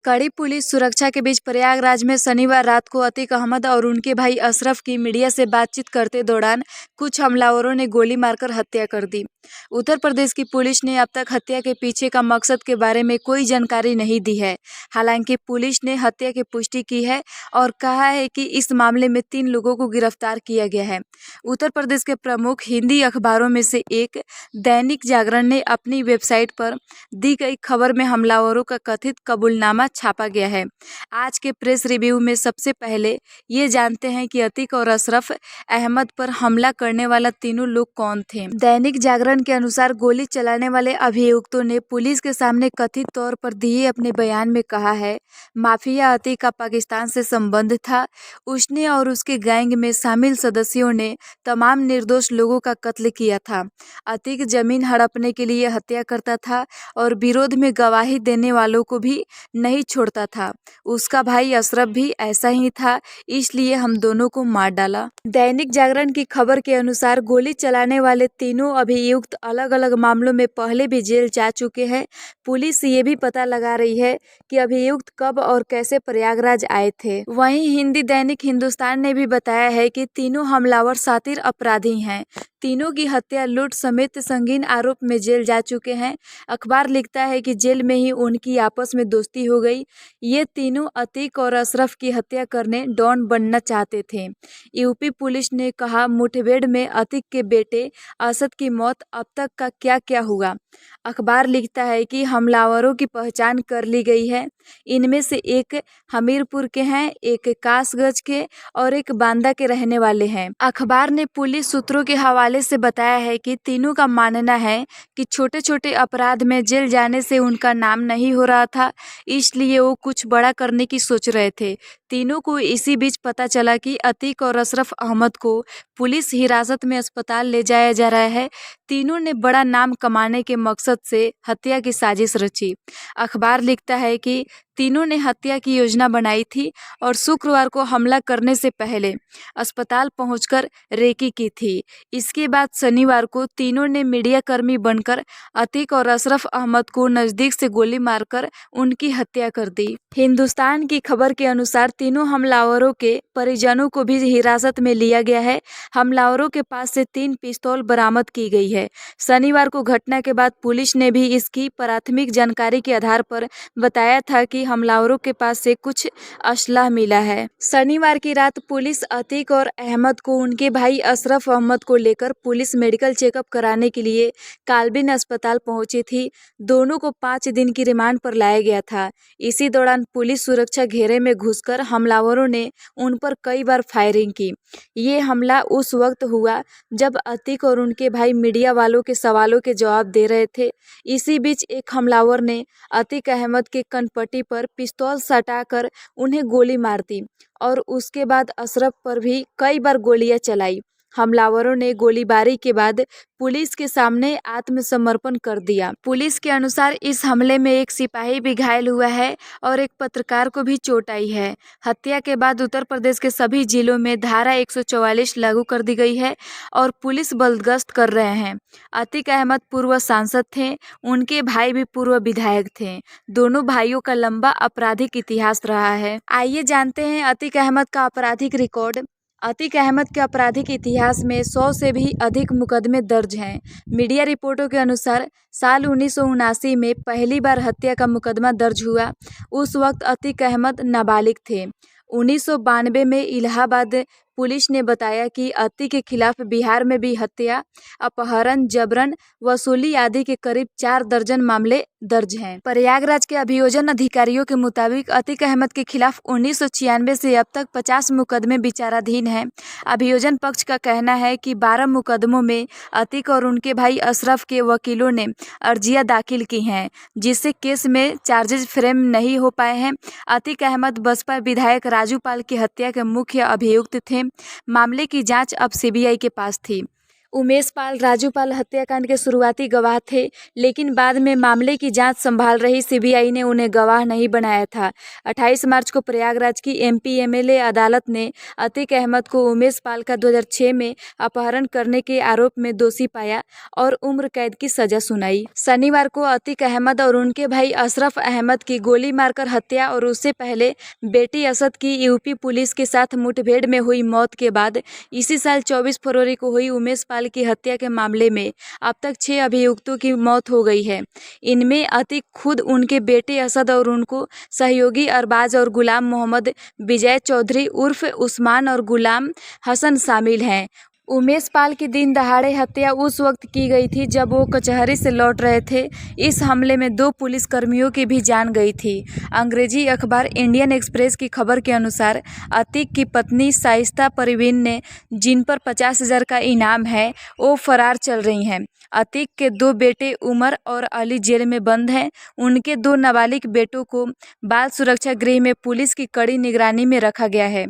कड़ी पुलिस सुरक्षा के बीच प्रयागराज में शनिवार रात को अतीक अहमद और उनके भाई अशरफ की मीडिया से बातचीत करते दौरान कुछ हमलावरों ने गोली मारकर हत्या कर दी। उत्तर प्रदेश की पुलिस ने अब तक हत्या के पीछे का मकसद के बारे में कोई जानकारी नहीं दी है। हालांकि पुलिस ने हत्या की पुष्टि की है और कहा है कि इस मामले में 3 लोगों को गिरफ्तार किया गया है। उत्तर प्रदेश के प्रमुख हिंदी अखबारों में से एक दैनिक जागरण ने अपनी वेबसाइट पर दी गई खबर में हमलावरों का कथित कबूलनामा छापा गया है। आज के प्रेस रिव्यू में सबसे पहले ये जानते हैं कि अतीक और अशरफ अहमद पर हमला करने वाला तीनों लोग कौन थे। दैनिक जागरण के अनुसार गोली चलाने वाले अभियुक्तों ने पुलिस के सामने कथित तौर पर दिए अपने बयान में कहा है, माफिया अतीक का पाकिस्तान से संबंध था। उसने और उसके गैंग में शामिल सदस्यों ने तमाम निर्दोष लोगों का कत्ल किया था। अतीक जमीन हड़पने के लिए हत्या करता था और विरोध में गवाही देने वालों को भी नहीं छोड़ता था। उसका भाई अशरफ भी ऐसा ही था, इसलिए हम दोनों को मार डाला। दैनिक जागरण की खबर के अनुसार गोली चलाने वाले तीनों अभियुक्त अलग अलग मामलों में पहले भी जेल जा चुके हैं। पुलिस ये भी पता लगा रही है कि अभियुक्त कब और कैसे प्रयागराज आए थे। वहीं हिंदी दैनिक हिंदुस्तान ने भी बताया है कि तीनों हमलावर शातिर अपराधी हैं। तीनों की हत्या, लूट समेत संगीन आरोप में जेल जा चुके हैं। अखबार लिखता है कि जेल में ही उनकी आपस में दोस्ती हो गई। ये तीनों अतीक और अशरफ की हत्या करने डॉन बनना चाहते थे। यूपी पुलिस ने कहा, मुठभेड़ में अतीक के बेटे असद की मौत, अब तक का क्या क्या हुआ। अखबार लिखता है कि हमलावरों की पहचान कर ली गई है। इनमें से एक हमीरपुर के हैं, एक कासगंज के और एक बांदा के रहने वाले हैं। अखबार ने पुलिस सूत्रों के हवाले से बताया है कि तीनों का मानना है कि छोटे छोटे अपराध में जेल जाने से उनका नाम नहीं हो रहा था, इसलिए वो कुछ बड़ा करने की सोच रहे थे। तीनों को इसी बीच पता चला कि अतीक और अशरफ अहमद को पुलिस हिरासत में अस्पताल ले जाया जा रहा है। तीनों ने बड़ा नाम कमाने के मकसद से हत्या की साजिश रची। अखबार लिखता है कि तीनों ने हत्या की योजना बनाई थी और शुक्रवार को हमला करने से पहले अस्पताल पहुंचकर रेकी की थी। इसके बाद शनिवार को तीनों ने मीडिया कर्मी बनकर अतीक और अशरफ अहमद को नजदीक से गोली मारकर उनकी हत्या कर दी। हिंदुस्तान की खबर के अनुसार तीनों हमलावरों के परिजनों को भी हिरासत में लिया गया है। हमलावरों के पास से 3 पिस्तौल बरामद की गई है। शनिवार को घटना के बाद पुलिस ने भी इसकी प्राथमिक जानकारी के आधार पर बताया था कि हमलावरों के पास से कुछ असलाह मिला है। शनिवार की रात पुलिस अतीक और अहमद को उनके भाई अशरफ अहमद को लेकर पुलिस मेडिकल चेकअप कराने के लिए कालबिन अस्पताल पहुंची थी। दोनों को 5 दिन की रिमांड पर लाया गया था। इसी दौरान पुलिस सुरक्षा घेरे में घुसकर हमलावरों ने उन पर कई बार फायरिंग की। ये हमला उस वक्त हुआ जब अतीक और उनके भाई मीडिया वालों के सवालों के जवाब दे रहे थे। इसी बीच एक हमलावर ने अतीक अहमद के कनपट्टी पर पिस्तौल सटाकर उन्हें गोली मार दी और उसके बाद अशरफ पर भी कई बार गोलियां चलाई। हमलावरों ने गोलीबारी के बाद पुलिस के सामने आत्मसमर्पण कर दिया। पुलिस के अनुसार इस हमले में एक सिपाही भी घायल हुआ है और एक पत्रकार को भी चोट आई है। हत्या के बाद उत्तर प्रदेश के सभी जिलों में धारा 144 लागू कर दी गई है और पुलिस बंदोबस्त कर रहे हैं। अतीक अहमद पूर्व सांसद थे, उनके भाई भी पूर्व विधायक थे। दोनों भाइयों का लंबा आपराधिक इतिहास रहा है। आइए जानते हैं अतीक अहमद का आपराधिक रिकॉर्ड। अतीक अहमद के आपराधिक इतिहास में 100 से भी अधिक मुकदमे दर्ज हैं। मीडिया रिपोर्टों के अनुसार साल 1979 में पहली बार हत्या का मुकदमा दर्ज हुआ। उस वक्त अतीक अहमद नाबालिग थे। 1992 में इलाहाबाद पुलिस ने बताया कि अतीक के खिलाफ बिहार में भी हत्या, अपहरण, जबरन वसूली आदि के करीब 4 दर्जन मामले दर्ज हैं। प्रयागराज के अभियोजन अधिकारियों के मुताबिक अतीक अहमद के खिलाफ 1996 से अब तक 50 मुकदमे विचाराधीन हैं। अभियोजन पक्ष का कहना है कि 12 मुकदमों में अतीक और उनके भाई अशरफ के वकीलों ने अर्जियां दाखिल की हैं, जिससे केस में चार्जेज फ्रेम नहीं हो पाए हैं। अतीक अहमद बसपा विधायक राजू पाल की हत्या के मुख्य अभियुक्त थे। मामले की जांच अब सीबीआई के पास थी। उमेश पाल राजू पाल हत्याकांड के शुरुआती गवाह थे, लेकिन बाद में मामले की जांच संभाल रही सीबीआई ने उन्हें गवाह नहीं बनाया था। 28 मार्च को प्रयागराज की एमपी एमएलए अदालत ने अतीक अहमद को उमेश पाल का 2006 में अपहरण करने के आरोप में दोषी पाया और उम्र कैद की सजा सुनाई। शनिवार को अतीक अहमद और उनके भाई अशरफ अहमद की गोली मारकर हत्या और उससे पहले बेटी असद की यूपी पुलिस के साथ मुठभेड़ में हुई मौत के बाद इसी साल 24 फरवरी को हुई उमेश पाल की हत्या के मामले में अब तक 6 अभियुक्तों की मौत हो गई है। इनमें अतीक खुद, उनके बेटे असद और उनको सहयोगी अरबाज और गुलाम मोहम्मद विजय चौधरी उर्फ उस्मान और गुलाम हसन शामिल हैं। उमेश पाल की दिन दहाड़े हत्या उस वक्त की गई थी जब वो कचहरी से लौट रहे थे। इस हमले में 2 पुलिसकर्मियों की भी जान गई थी। अंग्रेजी अखबार इंडियन एक्सप्रेस की खबर के अनुसार अतीक की पत्नी शाइस्ता परवीन ने, जिन पर 50,000 का इनाम है, वो फरार चल रही हैं। अतीक के 2 बेटे उमर और अली जेल में बंद हैं। उनके 2 नाबालिग बेटों को बाल सुरक्षा गृह में पुलिस की कड़ी निगरानी में रखा गया है।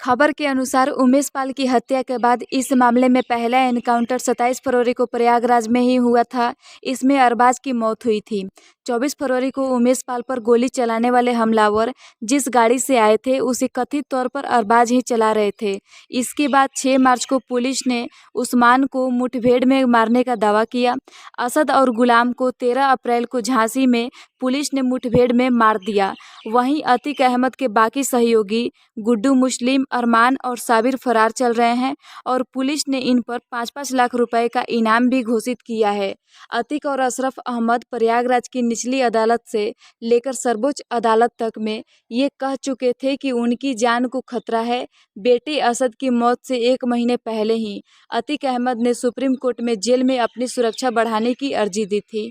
खबर के अनुसार उमेश पाल की हत्या के बाद इस मामले में पहला एनकाउंटर 27 फरवरी को प्रयागराज में ही हुआ था। इसमें अरबाज की मौत हुई थी। 24 फरवरी को उमेश पाल पर गोली चलाने वाले हमलावर जिस गाड़ी से आए थे उसे कथित तौर पर अरबाज ही चला रहे थे। इसके बाद 6 मार्च को पुलिस ने उस्मान को मुठभेड़ में मारने का दावा किया। असद और गुलाम को 13 अप्रैल को झांसी में पुलिस ने मुठभेड़ में मार दिया। वहीं अतीक अहमद के बाकी सहयोगी गुड्डू मुस्लिम, अरमान और साबिर फरार चल रहे हैं और पुलिस ने इन पर 5-5 लाख रुपए का इनाम भी घोषित किया है। अतीक और अशरफ अहमद प्रयागराज की निचली अदालत से लेकर सर्वोच्च अदालत तक में ये कह चुके थे कि उनकी जान को खतरा है। बेटे असद की मौत से 1 महीने पहले ही अतीक अहमद ने सुप्रीम कोर्ट में जेल में अपनी सुरक्षा बढ़ाने की अर्जी दी थी।